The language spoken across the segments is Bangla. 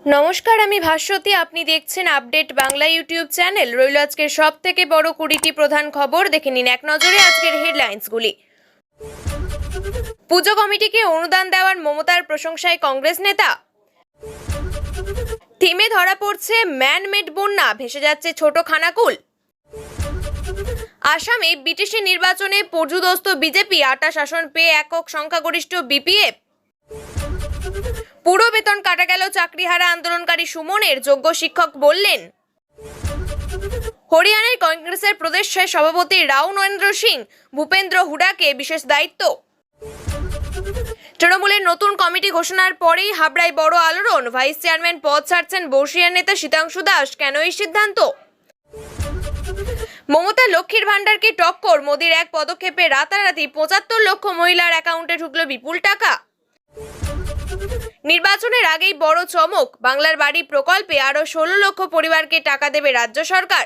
নমস্কার, আমি ভাস্বতী। আপনি দেখছেন আপডেট বাংলা ইউটিউব চ্যানেল। রইল আজকের সব থেকে বড় 20টি প্রধান খবর। দেখে নিন এক নজরে আজকের হেডলাইন্সগুলি। পুজো কমিটিকে অনুদান দেওয়ার মমতার প্রশংসায় কংগ্রেস নেতা। থিমে ধরা পড়ছে ম্যানমেড বন্যা, ভেসে যাচ্ছে ছোট খানাকুল। আসামে বিটিসি নির্বাচনে পর্যুদস্ত বিজেপি, আটা শাসন পেয়ে একক সংখ্যাগরিষ্ঠ বিপিএফ। পুরো বেতন কাটা গেল চাকরিহারা আন্দোলনকারী সুমনের, যোগ্য শিক্ষক বললেন। হরিয়ানায় কংগ্রেসের প্রদেশ সভাপতি রাও নরেন্দ্র সিং, ভূপেন্দ্র হুডাকে বিশেষ দায়িত্ব। তৃণমূলের নতুন কমিটি ঘোষণার পরেই হাবড়ায় বড় আলোড়ন, ভাইস চেয়ারম্যান পদ ছাড়ছেন বর্ষিয়ার নেতা শীতাংশু দাস। কেন এই সিদ্ধান্ত? মমতা লক্ষ্মীর ভান্ডারকে টক্কর, মোদির এক পদক্ষেপে রাতারাতি 75 লক্ষ মহিলার অ্যাকাউন্টে ঢুকলো বিপুল টাকা। নির্বাচনের আগেই বড় চমক, বাংলার বাড়ি প্রকল্পে আরো 16 লক্ষ পরিবারকে টাকা দেবে রাজ্য সরকার।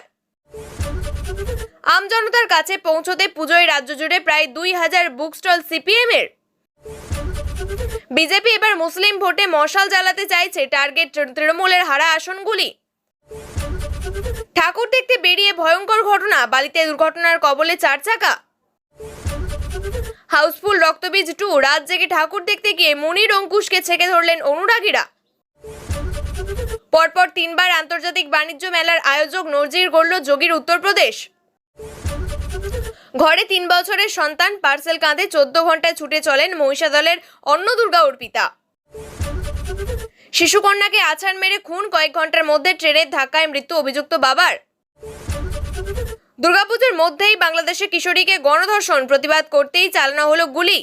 আমজনতার কাছে পৌঁছতে পুজোয় রাজ্য জুড়ে প্রায় 2000 বুক স্টল সিপিএম এর। বিজেপি এবার মুসলিম ভোটে মশাল জ্বালাতে চাইছে, টার্গেট তৃণমূলের হারা আসনগুলি। ঠাকুর দেখতে বেরিয়ে ভয়ঙ্কর ঘটনা, বালিতে দুর্ঘটনার কবলে 4 চাকা। হাউসফুল রক্তবীজ 2, রাত জেগে ঠাকুর দেখতে গিয়ে মনির অঙ্কুশকে ছেঁকে ধরলেন অনুরাগীরা। পরপর 3বার আন্তর্জাতিক বাণিজ্য মেলার আয়োজক নজির গড়ল যোগীর উত্তরপ্রদেশ। ঘরে 3 বছরের সন্তান, পার্সেল কাঁধে 14 ঘন্টায় ছুটে চলেন মহিষাদলের অন্নদুর্গা অর্পিতা। শিশুকন্যাকে আছাড় মেরে খুন, কয়েক ঘন্টার মধ্যে ট্রেনের ধাক্কায় মৃত্যু অভিযুক্ত বাবার। দুর্গাপুজোর মধ্যেই বাংলাদেশে কিশোরীকে গণধর্ষণ, প্রতিবাদ করতেই চালানো হলো গুলি।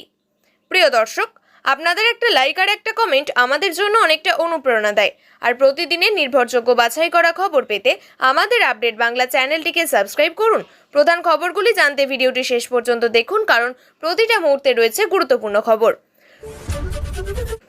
প্রিয় দর্শক, আপনাদের একটা লাইক আর একটা কমেন্ট আমাদের জন্য অনেকটা অনুপ্রেরণা দেয়। আর প্রতিদিনের নির্ভরযোগ্য বাছাই করা খবর পেতে আমাদের আপডেট বাংলা চ্যানেলটিকে সাবস্ক্রাইব করুন। প্রধান খবরগুলি জানতে ভিডিওটি শেষ পর্যন্ত দেখুন, কারণ প্রতিটা মুহূর্তে রয়েছে গুরুত্বপূর্ণ খবর।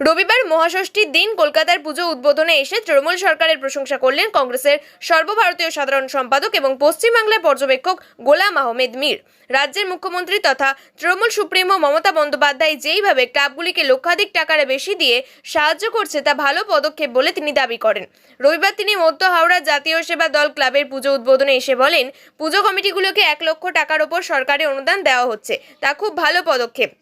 রবিবার মহাষষ্ঠীর দিন কলকাতার পুজো উদ্বোধনে এসে তৃণমূল সরকারের প্রশংসা করলেন কংগ্রেসের সর্বভারতীয় সাধারণ সম্পাদক এবং পশ্চিমবাংলার পর্যবেক্ষক গোলাম আহমেদ মীর। রাজ্যের মুখ্যমন্ত্রী তথা তৃণমূল সুপ্রিমো মমতা বন্দ্যোপাধ্যায় যেইভাবে ক্লাবগুলিকে লক্ষাধিক টাকার বেশি দিয়ে সাহায্য করছে তা ভালো পদক্ষেপ বলে তিনি দাবি করেন। রবিবার তিনি মধ্য হাওড়া জাতীয় সেবা দল ক্লাবের পুজো উদ্বোধনে এসে বলেন, পুজো কমিটিগুলোকে 1 লক্ষ টাকার ওপর সরকারি অনুদান দেওয়া হচ্ছে, তা খুব ভালো পদক্ষেপ।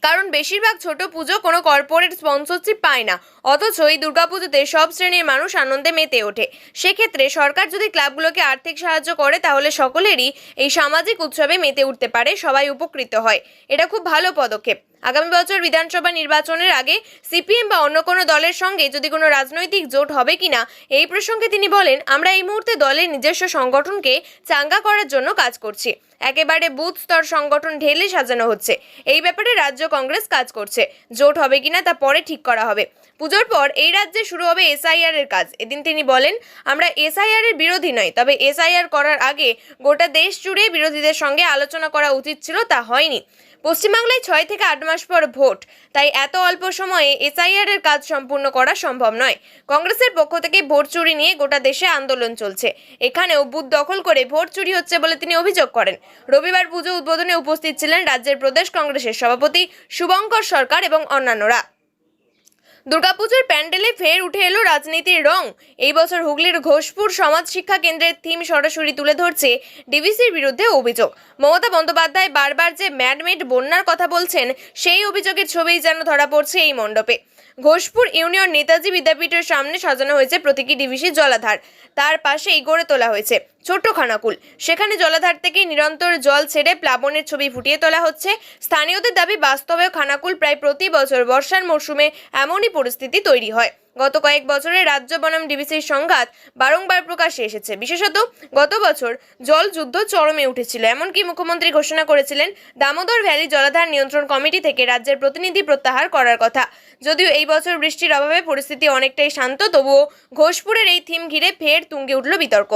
কারণ বেশিরভাগ ছোট পুজো কোনো কর্পোরেট স্পন্সরশিপ পায় না, অথচ এই দুর্গাপুজোতে সব শ্রেণীর মানুষ আনন্দে মেতে ওঠে। সেক্ষেত্রে সরকার যদি ক্লাবগুলোকে আর্থিক সাহায্য করে তাহলে সকলেরই এই সামাজিক উৎসবে মেতে উঠতে পারে, সবাই উপকৃত হয়। এটা খুব ভালো পদক্ষেপ। আগামী বছর বিধানসভা নির্বাচনের আগে সিপিএম বা অন্য কোনো দলের সঙ্গে যদি কোনো রাজনৈতিক জোট হবে কিনা এই প্রসঙ্গে তিনি বলেন, আমরা এই মুহূর্তে দলের নিজস্ব সংগঠনকে চাঙ্গা করার জন্য কাজ করছি। একেবারে বুথ স্তর সংগঠন ঢেলে সাজানো হচ্ছে। এই ব্যাপারে রাজ্য কংগ্রেস কাজ করছে। জোট হবে কিনা তা পরে ঠিক করা হবে। পুজোর পর এই রাজ্যে শুরু হবে এসআইআর এর কাজ। এদিন তিনি বলেন, আমরা এসআইআর এর বিরোধী নই, তবে এসআইআর করার আগে গোটা দেশ জুড়ে বিরোধীদের সঙ্গে আলোচনা করা উচিত ছিল, তা হয়নি। পশ্চিমবাংলায় 6 থেকে 8 মাস পর ভোট, তাই এত অল্প সময়ে এসআইআর এর কাজ সম্পূর্ণ করা সম্ভব নয়। কংগ্রেসের পক্ষ থেকে ভোট চুরি নিয়ে গোটা দেশে আন্দোলন চলছে। এখানেও বুথ দখল করে ভোট চুরি হচ্ছে বলে তিনি অভিযোগ করেন। রবিবার পুজো উদ্বোধনে উপস্থিত ছিলেন রাজ্যের প্রদেশ কংগ্রেসের সভাপতি শুভঙ্কর সরকার এবং অন্যান্যরা। দুর্গাপুজোর প্যান্ডেলে ফের উঠে এলো রাজনীতির রং। এই বছর হুগলির ঘোষপুর সমাজ শিক্ষা কেন্দ্রের থিম সরাসরি তুলে ধরছে ডিভিসির বিরুদ্ধে অভিযোগ। মমতা বন্দ্যোপাধ্যায় বারবার যে ম্যানমেড বন্যার কথা বলছেন, সেই অভিযোগের ছবিই যেন ধরা পড়ছে এই মণ্ডপে। ঘোষপুর ইউনিয়ন নেতাজি বিদ্যাপীঠের সামনে সাজানো হয়েছে প্রতীকী ডিভিসি জলাধার। তার পাশেই গড়ে তোলা হয়েছে ছোট্ট খানাকুল। সেখানে জলাধার থেকে নিরন্তর জল ছেড়ে প্লাবনের ছবি ফুটিয়ে তোলা হচ্ছে। স্থানীয়দের দাবি, বাস্তবেও খানাকুল প্রায় প্রতি বছর বর্ষার মরশুমে এমনই পরিস্থিতি তৈরি হয়। গত কয়েক বছরে রাজ্য বনাম ডিভিসির সংঘাত বারংবার প্রকাশ্যে এসেছে। বিশেষত গত বছর জল যুদ্ধ চরমে উঠেছিল। এমনকি মুখ্যমন্ত্রী ঘোষণা করেছিলেন দামোদর ভ্যালি জলাধার নিয়ন্ত্রণ কমিটি থেকে রাজ্যের প্রতিনিধি প্রত্যাহার করার কথা। যদিও এই বছর বৃষ্টির অভাবে পরিস্থিতি অনেকটাই শান্ত, তবুও ঘোষপুরের এই থিম ঘিরে ফের তুঙ্গে উঠল বিতর্ক।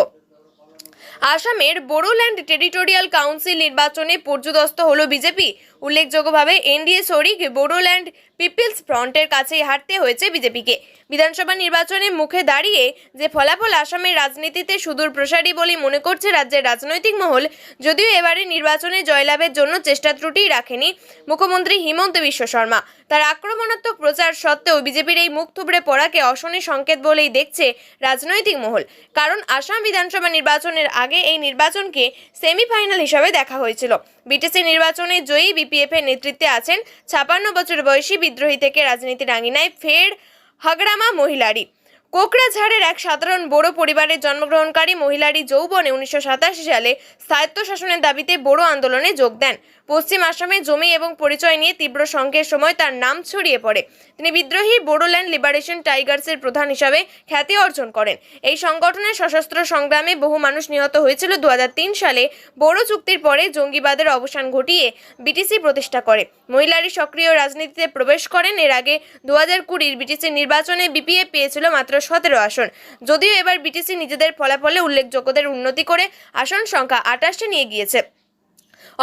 আসামের বোডোল্যান্ড টেরিটোরিয়াল কাউন্সিল নির্বাচনে পর্যুদস্ত হলো বিজেপি। উল্লেখযোগ্যভাবে এনডিএ শরিক বোডোল্যান্ড পিপলস ফ্রন্টের কাছেই হারতে হয়েছে বিজেপিকে। বিধানসভা নির্বাচনের মুখে দাঁড়িয়ে যে ফলাফল আসামের রাজনীতিতে সুদূর প্রসারী বলেই মনে করছে রাজ্যের রাজনৈতিক মহল। যদিও এবারে নির্বাচনে জয়লাভের জন্য চেষ্টা ত্রুটি রাখেনি মুখ্যমন্ত্রী হিমন্ত বিশ্ব শর্মা। তার আক্রমণাত্মক প্রচার সত্ত্বেও বিজেপির এই মুখ থুবড়ে পড়াকে অশনির সংকেত বলেই দেখছে রাজনৈতিক মহল। কারণ আসাম বিধানসভা নির্বাচনের আগে এই নির্বাচনকে সেমিফাইনাল হিসাবে দেখা হয়েছিল। বিটিসি নির্বাচনে জয়ী বিপিএফ এর নেতৃত্বে আছেন 56 বছর বয়সী বিদ্রোহী থেকে রাজনীতির আঙিনায় ফের হাগরামা মহিলারি। কোকরাঝাড়ের এক সাধারণ বড়ো পরিবারের জন্মগ্রহণকারী মহিলারি যৌবনে 1987 সালে স্বায়ত্তশাসনের দাবিতে বড়ো আন্দোলনে যোগ দেন। পশ্চিম আসামে জমি এবং পরিচয় নিয়ে তীব্র সংঘের সময় তার নাম ছড়িয়ে পড়ে। তিনি বিদ্রোহী বোডোল্যান্ড লিবারেশন টাইগার্সের প্রধান হিসাবে খ্যাতি অর্জন করেন। এই সংগঠনের সশস্ত্র সংগ্রামে বহু মানুষ নিহত হয়েছিল। 2003 সালে বড়ো চুক্তির পরে জঙ্গিবাদের অবসান ঘটিয়ে বিটিসি প্রতিষ্ঠা করে মহিলারি সক্রিয় রাজনীতিতে প্রবেশ করেন। এর আগে 2020 বিটিসি নির্বাচনে বিপিএফ পেয়েছিল মাত্র 17 আসন। যদিও এবার বিটিসি নিজেদের ফলাফলে উল্লেখযোগ্যদের উন্নতি করে আসন সংখ্যা 28-এ নিয়ে গিয়েছে।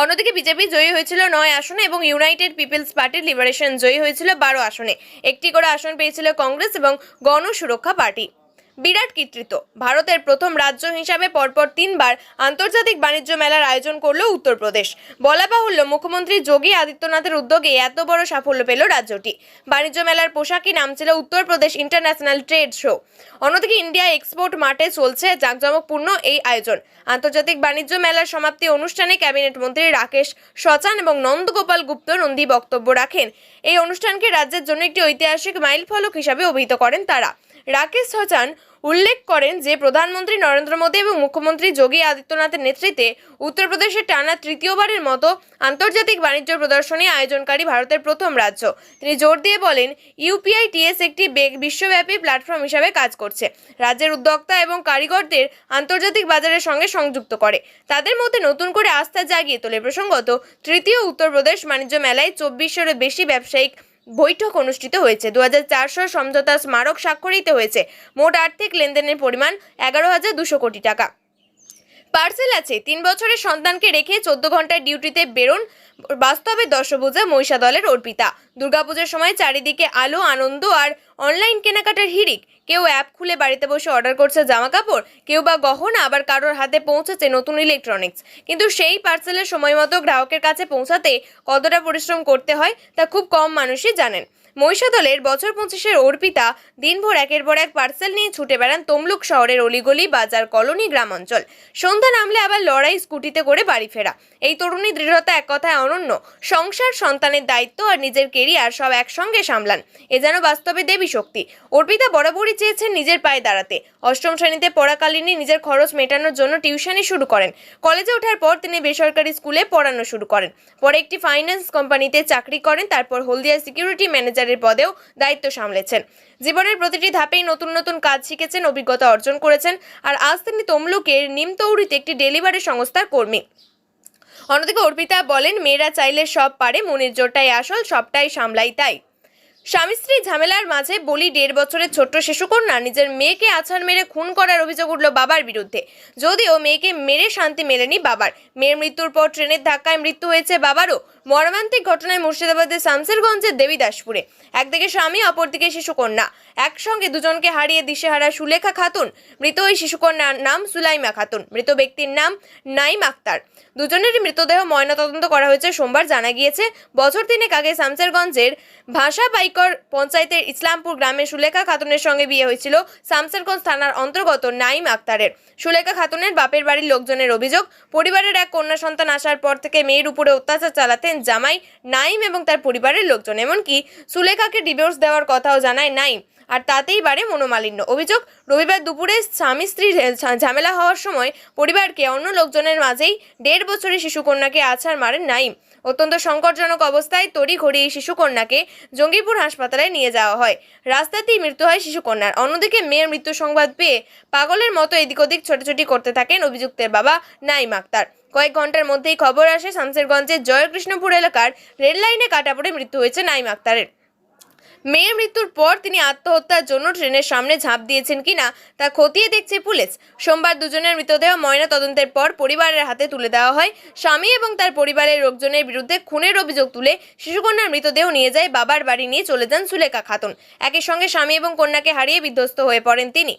অন্যদিকে বিজেপি জয়ী হয়েছিল 9 আসনে এবং ইউনাইটেড পিপলস পার্টি লিবারেশন জয়ী হয়েছিল 12 আসনে। একটি করে আসন পেয়েছিল কংগ্রেস এবং গণসুরক্ষা পার্টি। বিরাট কৃতিত্ব। ভারতের প্রথম রাজ্য হিসাবে পরপর 3 বার আন্তর্জাতিক বাণিজ্য মেলার আয়োজন করল উত্তরপ্রদেশ। বলা বাহুল্য মুখ্যমন্ত্রী যোগী আদিত্যনাথের উদ্যোগে এত বড় সাফল্য পেল রাজ্যটি। বাণিজ্য মেলার পোশাকই নাম ছিল উত্তরপ্রদেশ ইন্টারন্যাশনাল ট্রেড শো। অন্যদিকে ইন্ডিয়া এক্সপোর্ট মাঠে চলছে জাঁকজমকপূর্ণ এই আয়োজন। আন্তর্জাতিক বাণিজ্য মেলার সমাপ্তি অনুষ্ঠানে ক্যাবিনেট মন্ত্রী রাকেশ সচান এবং নন্দগোপাল গুপ্ত নন্দী বক্তব্য রাখেন। এই অনুষ্ঠানকে রাজ্যের জন্য একটি ঐতিহাসিক মাইলফলক হিসাবে অভিহিত করেন তারা। রাকেশ সচান উল্লেখ করেন যে প্রধানমন্ত্রী নরেন্দ্র মোদী এবং মুখ্যমন্ত্রী যোগী আদিত্যনাথের নেতৃত্বে উত্তরপ্রদেশে টানা তৃতীয়বারের মতো আন্তর্জাতিক বাণিজ্য প্রদর্শনী আয়োজনকারী ভারতের প্রথম রাজ্য। তিনি জোর দিয়ে বলেন, ইউপিআইটিএস একটি বিশ্বব্যাপী প্ল্যাটফর্ম হিসাবে কাজ করছে। রাজ্যের উদ্যোক্তা এবং কারিগরদের আন্তর্জাতিক বাজারের সঙ্গে সংযুক্ত করে, তাদের মধ্যে নতুন করে আস্থা জাগিয়ে তোলে। প্রসঙ্গত, তৃতীয় উত্তরপ্রদেশ বাণিজ্য মেলায় 2400-এর বেশি ব্যবসায়িক বৈঠক অনুষ্ঠিত হয়েছে। 2400 সমঝোতা স্মারক স্বাক্ষরিত হয়েছে। মোট আর্থিক লেনদেনের পরিমাণ 11,200 কোটি টাকা। পার্সেল আছে। 3 বছরের সন্তানকে রেখে 14 ঘন্টার ডিউটিতে বেরোন বাস্তবে দশভুজা মহিষা দলের অর্পিতা। দুর্গাপূজার সময় চারিদিকে আলো, আনন্দ আর অনলাইন কেনাকাটার হিড়িক। কেউ অ্যাপ খুলে বাড়িতে বসে অর্ডার করছে জামা কাপড়, কেউ বা গহনা, আবার কারোর হাতে পৌঁছেছে নতুন ইলেকট্রনিক্স। কিন্তু সেই পার্সেলের সময় মতো গ্রাহকের কাছে পৌঁছাতে কতটা পরিশ্রম করতে হয় তা খুব কম মানুষই জানেন। মহিষা দলের বছর 25-এর অর্পিতা দিনভর একের পর এক পার্সেল নিয়ে ছুটে বেড়ান তমলুক শহরের অলিগলি, বাজার, কলোনি, গ্রামাঞ্চল। সন্ধ্যা নামলে আবার লড়াই স্কুটিতে করে বাড়ি ফেরা। এই তরুণী দৃঢ়তা এক কথায় অনন্য। সংসার, সন্তানের দায়িত্ব আর নিজের কেরিয়ার সব একসঙ্গে সামলান। এ যেন বাস্তবে দেবী শক্তি। অর্পিতা বরাবরই চেয়েছেন নিজের পায়ে দাঁড়াতে। 8ম শ্রেণীতে পড়াকালীনই নিজের খরচ মেটানোর জন্য টিউশনি শুরু করেন। কলেজে ওঠার পর তিনি বেসরকারি স্কুলে পড়ানো শুরু করেন। পরে একটি ফাইন্যান্স কোম্পানিতে চাকরি করেন। তারপর হলদিয়া সিকিউরিটি ম্যানেজারের পদেও দায়িত্ব সামলেছেন। জীবনের প্রতিটি ধাপেই নতুন নতুন কাজ শিখেছেন, অভিজ্ঞতা অর্জন করেছেন। আর আজ তিনি তমলুকের নিমতৌড়িতে একটি ডেলিভারি সংস্থার কর্মী। অন্যদিকে অর্পিতা বলেন, মেয়েরা চাইলে সব পারে, মনের জোরটাই আসল, সবটাই সামলাই তাই। স্বামী স্ত্রী ঝামেলার মাঝে বলি 1.5 বছরের ছোট্ট শিশুকন্যা নিজের মেয়েকে আছাড় মেরে খুন করার অভিযোগ উঠল বাবার বিরুদ্ধে। যদিও মেয়েকে মেরে শান্তি মেলেনি বাবার। মেয়ের মৃত্যুর পর ট্রেনের ধাক্কায় মৃত্যু হয়েছে বাবারও। মর্মান্তিক ঘটনায় মুর্শিদাবাদের শামসেরগঞ্জের দেবীদাসপুরে একদিকে স্বামী, অপরদিকে শিশুকন্যা, একসঙ্গে দুজনকে হারিয়ে দিশেহারা সুলেখা খাতুন। মৃত ওই শিশুকন্যার নাম সুলাইমা খাতুন, মৃত ব্যক্তির নাম নাইম আক্তার। দুজনেরই মৃতদেহ ময়নাতদন্ত করা হয়েছে সোমবার। জানা গিয়েছে, বছর 3 আগে শামসেরগঞ্জের ভাষা পাইকর পঞ্চায়েতের ইসলামপুর গ্রামে সুলেখা খাতুনের সঙ্গে বিয়ে হয়েছিল শামসেরগঞ্জ থানার অন্তর্গত নাইম আক্তারের। সুলেখা খাতুনের বাপের বাড়ির লোকজনের অভিযোগ, পরিবারের এক কন্যা সন্তান আসার পর থেকে মেয়ের উপরে অত্যাচার চালাতেন জামাই নাইম এবং তার পরিবারের লোকজন। এমনকি সুলেখাকে ডিভোর্স দেওয়ার কথাও জানায় নাইম, আর তাতেই বাড়ে মনোমালিন্য। অভিযোগ, রবিবার দুপুরে স্বামী স্ত্রীর ঝামেলা হওয়ার সময় পরিবারকে অন্য লোকজনের মাঝেই 1.5 বছরের শিশুকন্যাকে আছাড় মারেন নাইম। অত্যন্ত সংকটজনক অবস্থায় তড়িঘড়ি এই শিশুকন্যাকে জঙ্গিপুর হাসপাতালে নিয়ে যাওয়া হয়। রাস্তাতেই মৃত্যু হয় শিশুকন্যার। অন্যদিকে মেয়ের মৃত্যু সংবাদ পেয়ে পাগলের মতো এদিক ওদিক ছোটাছুটি করতে থাকেন অভিযুক্তের বাবা নাইম আক্তার। কয়েক ঘন্টার মধ্যেই খবর আসে শামসেরগঞ্জের জয়কৃষ্ণপুর এলাকার রেল লাইনে কাটা পড়ে মৃত্যু হয়েছে নাইম আক্তারের। মেয়ের মৃত্যুর পর তিনি আত্মহত্যার জন্য ট্রেনের সামনে ঝাঁপ দিয়েছেন কিনা তা খতিয়ে দেখছে পুলিশ। সোমবার দুজনের মৃতদেহ ময়না তদন্তের পর পরিবারের হাতে তুলে দেওয়া হয়। স্বামী এবং তার পরিবারের লোকজনের বিরুদ্ধে খুনের অভিযোগ তুলে শিশুকন্যার মৃতদেহ নিয়ে যায় বাবার বাড়ি নিয়ে চলে যান সুলেখা খাতুন। একই সঙ্গে স্বামী এবং কন্যাকে হারিয়ে বিধ্বস্ত হয়ে পড়েন তিনি।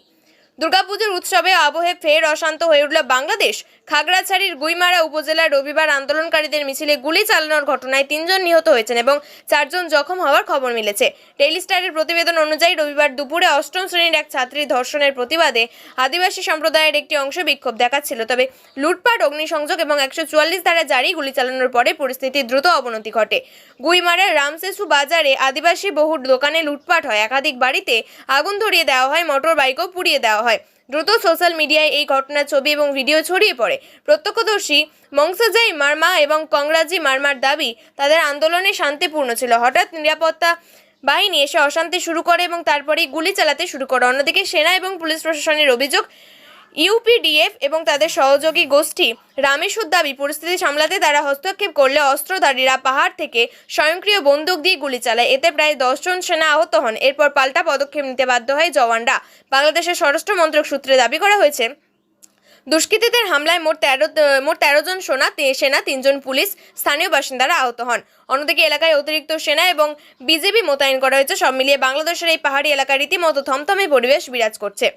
দুর্গাপুজোর উৎসবে আবহে ফের অশান্ত হয়ে উঠল বাংলাদেশ। খাগড়াছড়ির গুইমারা উপজেলার রবিবার আন্দোলনকারীদের মিছিলে গুলি চালানোর ঘটনায় 3 জন নিহত হয়েছেন এবং 4 জন জখম হওয়ার খবর মিলেছে। ডেইলি স্টারের প্রতিবেদন অনুযায়ী রবিবার দুপুরে 8ম শ্রেণীর এক ছাত্রী ধর্ষণের প্রতিবাদে আদিবাসী সম্প্রদায়ের একটি অংশ বিক্ষোভ দেখাচ্ছিল। তবে লুটপাট, অগ্নিসংযোগ এবং 144 ধারা জারি গুলি চালানোর পরে পরিস্থিতির দ্রুত অবনতি ঘটে। গুইমারার রামসেসু বাজারে আদিবাসী বহু দোকানে লুটপাট হয়, একাধিক বাড়িতে আগুন ধরিয়ে দেওয়া হয়, মোটর বাইকও পুড়িয়ে দেওয়া হয়। দ্রুত সোশ্যাল মিডিয়ায় এই ঘটনার ছবি এবং ভিডিও ছড়িয়ে পড়ে। প্রত্যক্ষদর্শী মংসাজাই মার্মা এবং কংরাজি মার্মার দাবি তাদের আন্দোলনে শান্তিপূর্ণ ছিল। হঠাৎ নিরাপত্তা বাহিনী এসে অশান্তি শুরু করে এবং তারপরেই গুলি চালাতে শুরু করে। অন্যদিকে সেনা এবং পুলিশ প্রশাসনের অভিযোগ, ইউপিডিএফ এবং তাদের সহযোগী গোষ্ঠী রামেশুর দাবি পরিস্থিতি সামলাতে তারা হস্তক্ষেপ করলে অস্ত্রধারীরা পাহাড় থেকে স্বয়ংক্রিয় বন্দুক দিয়ে গুলি চালায়। এতে প্রায় 10 জন সেনা আহত হন। এরপর পাল্টা পদক্ষেপ নিতে বাধ্য হয় জওয়ানরা। বাংলাদেশের স্বরাষ্ট্র মন্ত্রক সূত্রে দাবি করা হয়েছে, দুষ্কৃতীদের হামলায় মোট 13 জন সেনা, 3 জন পুলিশ, স্থানীয় বাসিন্দারা আহত হন। অন্যদিকে এলাকায় অতিরিক্ত সেনা এবং বিজেপি মোতায়েন করা হয়েছে। সব মিলিয়ে বাংলাদেশের এই পাহাড়ি এলাকায় রীতিমতো থমথমে পরিবেশ বিরাজ করছে।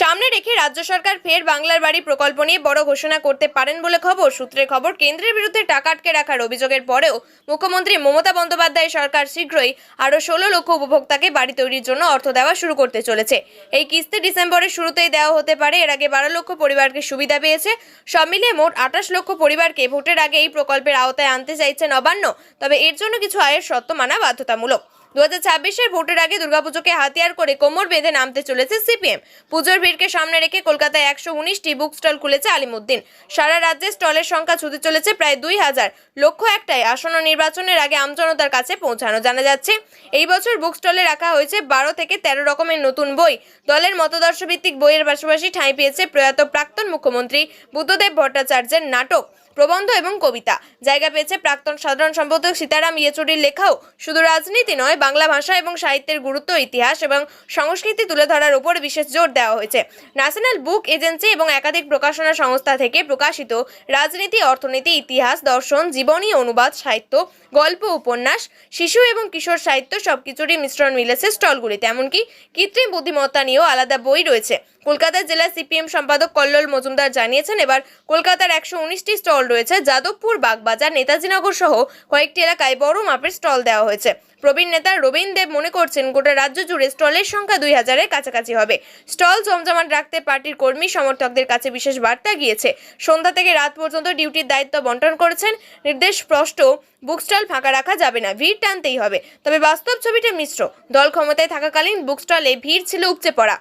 সামনে রেখে রাজ্য সরকার ফের বাংলার বাড়ি প্রকল্প নিয়ে বড় ঘোষণা করতে পারেন বলে খবর। সূত্রের খবর, কেন্দ্রের বিরুদ্ধে টাকা আটকে রাখার অভিযোগের পরেও মুখ্যমন্ত্রী মমতা বন্দ্যোপাধ্যায় সরকার শীঘ্রই আরও 16 লক্ষ উপভোক্তাকে বাড়ি তৈরির জন্য অর্থ দেওয়া শুরু করতে চলেছে। এই কিস্তি ডিসেম্বরের শুরুতেই দেওয়া হতে পারে। এর আগে 12 লক্ষ পরিবারকে সুবিধা পেয়েছে। সব মিলিয়ে মোট 28 লক্ষ পরিবারকে ভোটের আগে এই প্রকল্পের আওতায় আনতে চাইছে নবান্ন। তবে এর জন্য কিছু আয়ের শর্ত মানা বাধ্যতামূলক। 2026-এর ভোটের আগে দুর্গাপুজোকে হাতিয়ার করে কোমর বেঁধে নামতে চলেছে সিপিএম। পুজোর ভিড়কে সামনে রেখে কলকাতায় 119টি বুক স্টল খুলেছে আলিমুদ্দিন। সারা রাজ্যে স্টলের সংখ্যা ছুঁতে চলেছে প্রায় 2000। লক্ষ্য একটাই, আসন্ন নির্বাচনের আগে আমজনতার কাছে পৌঁছানো। জানা যাচ্ছে, এই বছর বুক স্টলে রাখা হয়েছে 12 থেকে 13 রকমের নতুন বই। দলের মতদর্শভিত্তিক বইয়ের পাশাপাশি ঠাঁই পেয়েছে প্রয়াত প্রাক্তন মুখ্যমন্ত্রী বুদ্ধদেব ভট্টাচার্যের নাটক, প্রবন্ধ এবং কবিতা। জায়গা পেয়েছে প্রাক্তন সাধারণ সম্পাদক সীতারাম ইয়েচুরির লেখাও। শুধু রাজনীতি নয়, বাংলা ভাষা এবং সাহিত্যের গুরুত্ব, ইতিহাস এবং সংস্কৃতি তুলে ধরার উপর বিশেষ জোর দেওয়া হয়েছে। ন্যাশনাল বুক এজেন্সি এবং একাধিক প্রকাশনা সংস্থা থেকে প্রকাশিত রাজনীতি, অর্থনীতি, ইতিহাস, দর্শন, জীবনী, অনুবাদ, সাহিত্য, গল্প, উপন্যাস, শিশু এবং কিশোর সাহিত্য সবকিছুরই মিশ্রণ মিলেছে স্টলগুলিতে। এমনকি কৃত্রিম বুদ্ধিমত্তা নিয়েও আলাদা বই রয়েছে। কলকাতা জেলা সিপিএম সম্পাদক কল্লোল মজুমদার জানিয়েছেন, এবার কলকাতার 119টি স্টল রয়েছে। যাদবপুর, বাগবাজার, নেতাজিনগর সহ কয়েকটি এলাকায় বড় মাপের স্টল দেওয়া হয়েছে। প্রবীণ নেতা রবীন দেব মনে করছেন, গোটা রাজ্য জুড়ে স্টলের সংখ্যা 2000-এর কাছাকাছি হবে। স্টল জমজমাট রাখতে পার্টির কর্মী সমর্থকদের কাছে বিশেষ বার্তা গিয়েছে। সন্ধ্যা থেকে রাত পর্যন্ত ডিউটির দায়িত্ব বন্টন করেছেন। নির্দেশ স্পষ্ট, বুক স্টল ফাঁকা রাখা যাবে না, ভিড় টানতেই হবে। তবে বাস্তব ছবিটা মিশ্র। দল ক্ষমতায় থাকাকালীন বুক স্টলে ভিড় ছিল উপচে পড়া।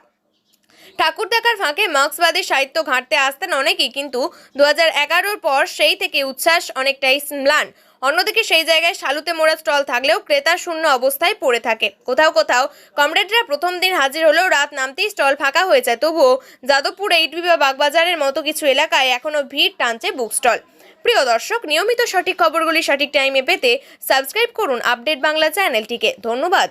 ঠাকুর দেখার ফাঁকে মার্ক্সবাদী সাহিত্য ঘাঁটতে আসতেন অনেকেই, কিন্তু 2011-র পর সেই থেকে উচ্ছ্বাস অনেকটাই ম্লান। অন্যদিকে সেই জায়গায় শালুতে মোড়া স্টল থাকলেও ক্রেতা শূন্য অবস্থায় পড়ে থাকে। কোথাও কোথাও কমরেডরা প্রথম দিন হাজির হলেও রাত নামতেই স্টল ফাঁকা হয়ে যায়। তবুও যাদবপুর, এইটবি বা বাগবাজারের মতো কিছু এলাকায় এখনও ভিড় টানছে বুক স্টল। প্রিয় দর্শক, নিয়মিত সঠিক খবরগুলি সঠিক টাইমে পেতে সাবস্ক্রাইব করুন আপডেট বাংলা চ্যানেলটিকে। ধন্যবাদ।